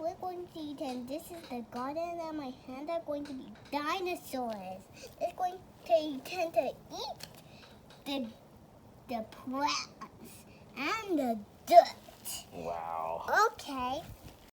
we're going to eat, and this is the garden, and my hands are going to be dinosaurs. It's going to tend to eat the plants and the dirt. Wow. Okay.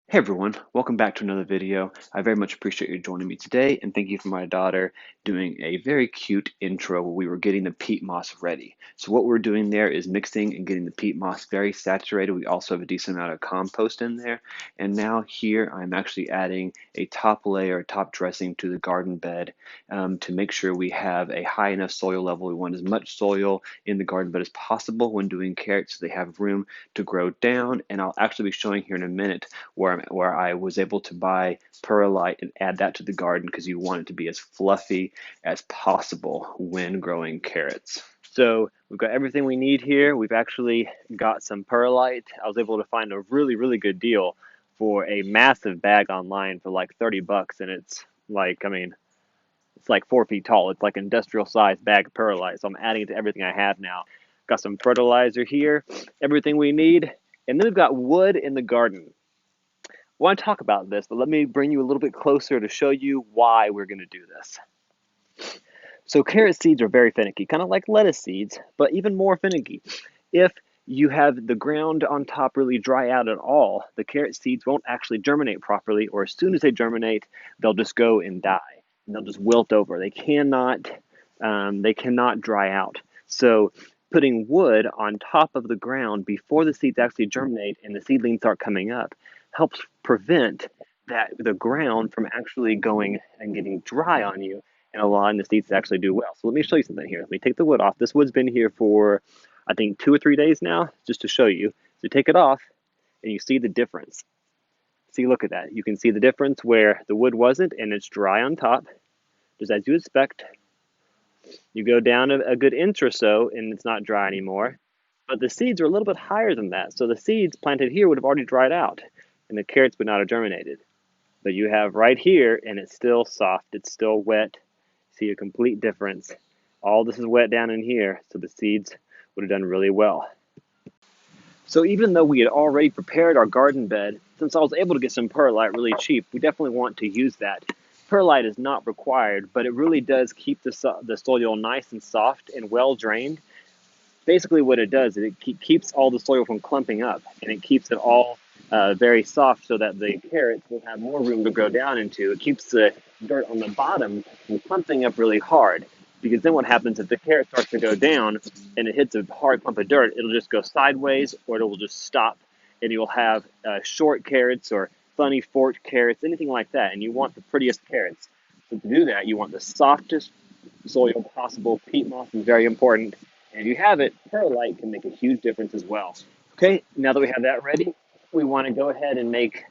Hey everyone, welcome back to another video. I very much appreciate you joining me today, and thank you for my daughter doing a very cute intro where we were getting the peat moss ready. So what we're doing there is mixing and getting the peat moss very saturated. We also have a decent amount of compost in there. And now here I'm actually adding a top layer, top dressing to the garden bed to make sure we have a high enough soil level. We want as much soil in the garden bed as possible when doing carrots so they have room to grow down. And I'll actually be showing here in a minute where I was able to buy perlite and add that to the garden because you want it to be as fluffy as possible when growing carrots. So we've got everything we need here. We've actually got some perlite. I was able to find a really good deal for a massive bag online for like 30 bucks, and it's like, it's like 4 feet tall. It's like an industrial sized bag of perlite. So I'm adding it to everything I have now. Got some fertilizer here, everything we need. And then we've got wood in the garden. I want to talk about this, but let me bring you a little bit closer to show you why we're going to do this. So carrot seeds are very finicky, kind of like lettuce seeds, but even more finicky. If you have the ground on top really dry out at all, the carrot seeds won't actually germinate properly, or as soon as they germinate, they'll just go and die, and they'll just wilt over. They cannot dry out. So putting wood on top of the ground before the seeds actually germinate and the seedlings start coming up helps prevent the ground from actually going and getting dry on you and allowing the seeds to actually do well. So let me show you something here. Let me take the wood off. This wood's been here for, I think, 2 or 3 days now, just to show you. So take it off, and you see the difference. See, look at that. You can see the difference where the wood wasn't, and it's dry on top, just as you expect. You go down a good inch or so, and it's not dry anymore. But the seeds are a little bit higher than that. So the seeds planted here would have already dried out, and the carrots would not have germinated. But you have right here, and it's still soft. It's still wet. See a complete difference. All this is wet down in here, so the seeds would have done really well. So even though we had already prepared our garden bed, since I was able to get some perlite really cheap, we definitely want to use that. Perlite is not required, but it really does keep the soil nice and soft and well drained. Basically what it does is it keeps all the soil from clumping up, and it keeps it all very soft so that the carrots will have more room to grow down into. It keeps the dirt on the bottom from clumping up really hard, because then what happens if the carrot starts to go down and it hits a hard clump of dirt, it'll just go sideways or it will just stop, and you'll have short carrots or funny forked carrots, anything like that, and you want the prettiest carrots. So to do that, you want the softest soil possible. Peat moss is very important. And if you have it, perlite can make a huge difference as well. Okay, now that we have that ready, we want to go ahead and make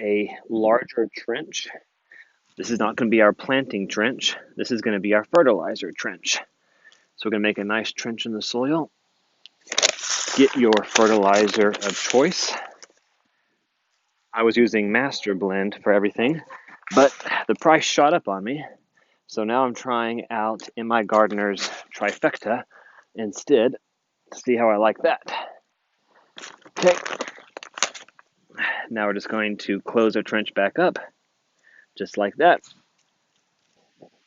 a larger trench. This is not going to be our planting trench. This is going to be our fertilizer trench. So we're going to make a nice trench in the soil. Get your fertilizer of choice. I was using Master Blend for everything, but the price shot up on me. So now I'm trying out In My Gardener's Trifecta instead to see how I like that. Okay, now we're just going to close our trench back up, just like that.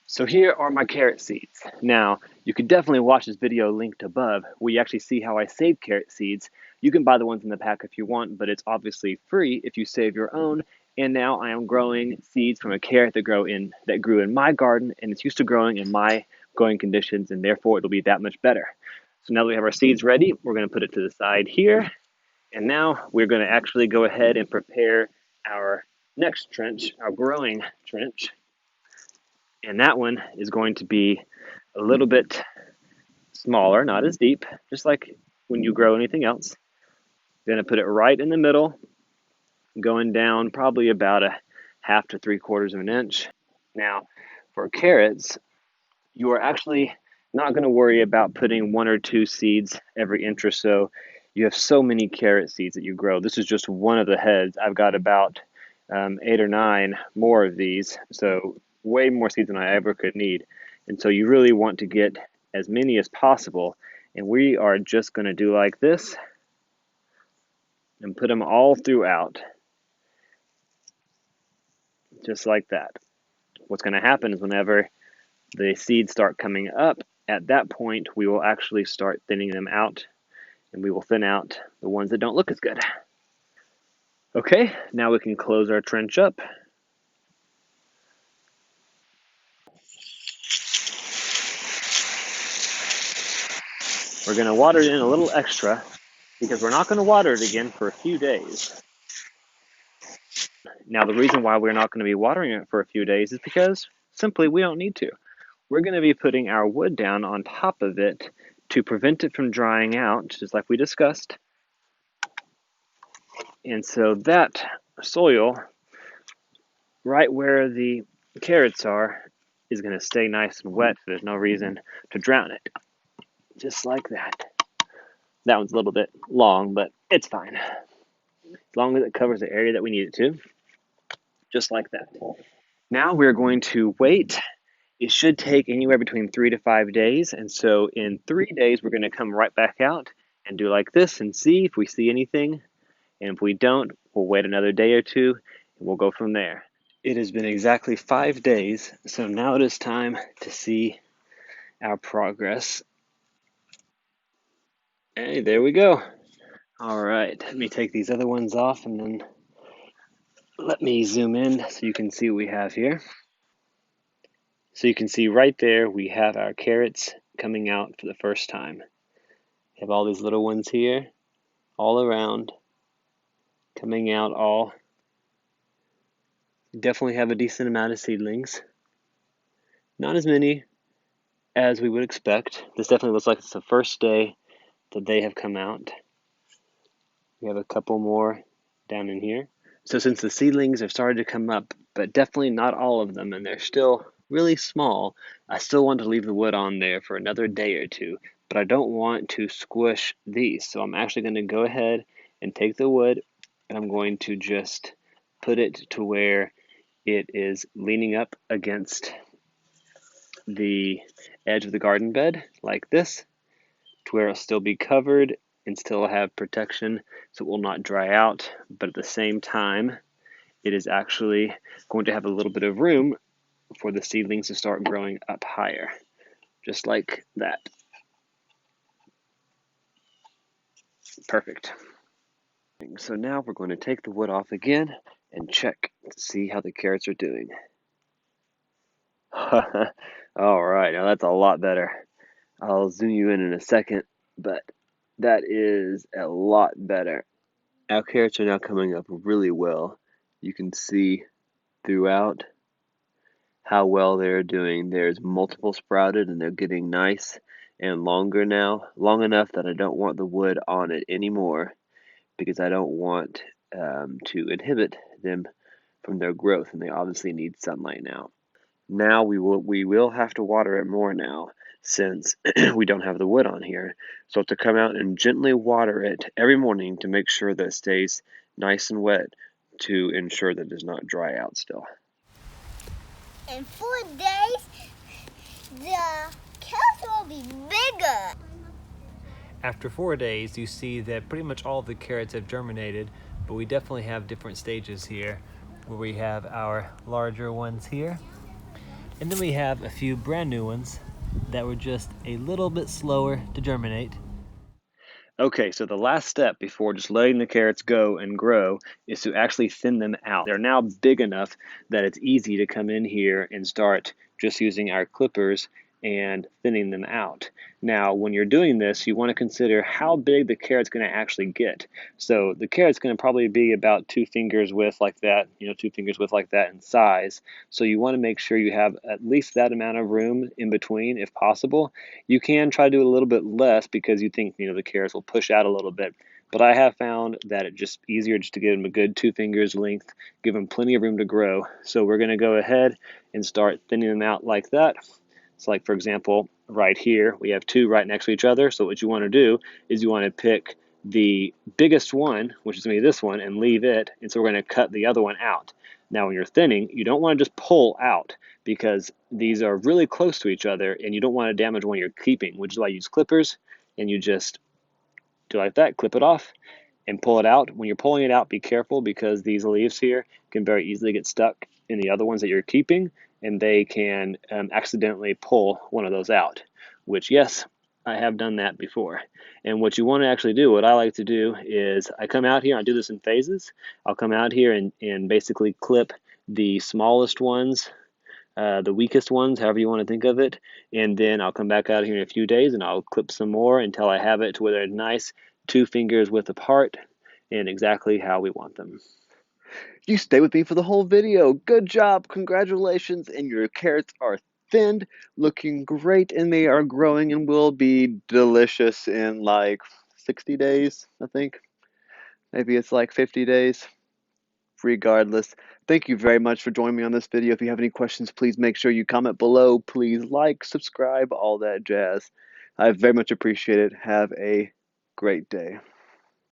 So here are my carrot seeds. Now, you could definitely watch this video linked above, where you actually see how I save carrot seeds. You can buy the ones in the pack if you want, but it's obviously free if you save your own. And now I am growing seeds from a carrot that grew in my garden, and it's used to growing in my growing conditions, and therefore it'll be that much better. So now that we have our seeds ready, we're going to put it to the side here. And now we're going to actually go ahead and prepare our next trench, our growing trench. And that one is going to be a little bit smaller, not as deep, just like when you grow anything else. We're going to put it right in the middle, going down probably about a 1/2 to 3/4 of an inch. Now, for carrots, you are actually not going to worry about putting 1 or 2 seeds every inch or so. You have so many carrot seeds that you grow. This is just one of the heads. I've got about 8 or 9 more of these, so way more seeds than I ever could need. And so you really want to get as many as possible. And we are just going to do like this and put them all throughout. just like that. What's going to happen is whenever the seeds start coming up, at that point we will actually start thinning them out, and we will thin out the ones that don't look as good. Okay, now we can close our trench up. We're going to water it in a little extra because we're not going to water it again for a few days. Now, the reason why we're not going to be watering it for a few days is because simply we don't need to. We're going to be putting our wood down on top of it to prevent it from drying out, just like we discussed. And so that soil, right where the carrots are, is going to stay nice and wet. There's no reason to drown it. Just like that. That one's a little bit long, but it's fine. As long as it covers the area that we need it to. Just like that. Now we're going to wait. It should take anywhere between 3 to 5 days. And so in 3 days, we're going to come right back out and do like this and see if we see anything. And if we don't, we'll wait another day or two and we'll go from there. It has been exactly 5 days. So now it is time to see our progress. Hey, there we go. All right, let me take these other ones off and then let me zoom in so you can see what we have here. So you can see right there we have our carrots coming out for the first time. We have all these little ones here, all around, coming out all. Definitely have a decent amount of seedlings. Not as many as we would expect. This definitely looks like it's the first day that they have come out. We have a couple more down in here. So since the seedlings have started to come up, but definitely not all of them, and they're still really small, I still want to leave the wood on there for another day or two, but I don't want to squish these. So I'm actually going to go ahead and take the wood, and I'm going to just put it to where it is leaning up against the edge of the garden bed, like this, to where it'll still be covered and still have protection so it will not dry out, but at the same time it is actually going to have a little bit of room for the seedlings to start growing up higher, just like that. Perfect. So now we're going to take the wood off again and check to see how the carrots are doing. All right, now that's a lot better. I'll zoom you in a second, but that is a lot better. Our carrots are now coming up really well. You can see throughout how well they're doing. There's multiple sprouted and they're getting nice and longer now, long enough that I don't want the wood on it anymore because I don't want to inhibit them from their growth, and they obviously need sunlight now. Now we will have to water it more now since we don't have the wood on here. So I have to come out and gently water it every morning to make sure that it stays nice and wet to ensure that it does not dry out still. In 4 days, the carrots will be bigger. After 4 days, you see that pretty much all of the carrots have germinated, but we definitely have different stages here, where we have our larger ones here, and then we have a few brand new ones that were just a little bit slower to germinate. Okay, so the last step before just letting the carrots go and grow is to actually thin them out. They're now big enough that it's easy to come in here and start just using our clippers and thinning them out. Now, when you're doing this, you want to consider how big the carrot's going to actually get. So the carrot's going to probably be about 2 fingers width like that, 2 fingers width like that in size. So you want to make sure you have at least that amount of room in between if possible. You can try to do a little bit less because you think, the carrots will push out a little bit. But I have found that it's just easier just to give them a good 2 fingers length, give them plenty of room to grow. So we're going to go ahead and start thinning them out like that. So like, for example, right here, we have 2 right next to each other. So what you want to do is you want to pick the biggest one, which is going to be this one, and leave it. And so we're going to cut the other one out. Now, when you're thinning, you don't want to just pull out because these are really close to each other and you don't want to damage one you're keeping, which is why I use clippers, and you just do like that, clip it off, and pull it out. When you're pulling it out, be careful because these leaves here can very easily get stuck in the other ones that you're keeping, and they can accidentally pull one of those out, which, yes, I have done that before. And what you want to actually do, what I like to do is I come out here, I do this in phases. I'll come out here and basically clip the smallest ones, the weakest ones, however you want to think of it, and then I'll come back out here in a few days and I'll clip some more until I have it to where they're nice 2 fingers width apart and exactly how we want them. You stay with me for the whole video. Good job, congratulations, and your carrots are thinned, looking great, and they are growing and will be delicious in like 60 days, I think. Maybe it's like 50 days. Regardless, thank you very much for joining me on this video. If you have any questions, please make sure you comment below. Please like, subscribe, all that jazz. I very much appreciate it. Have a great day.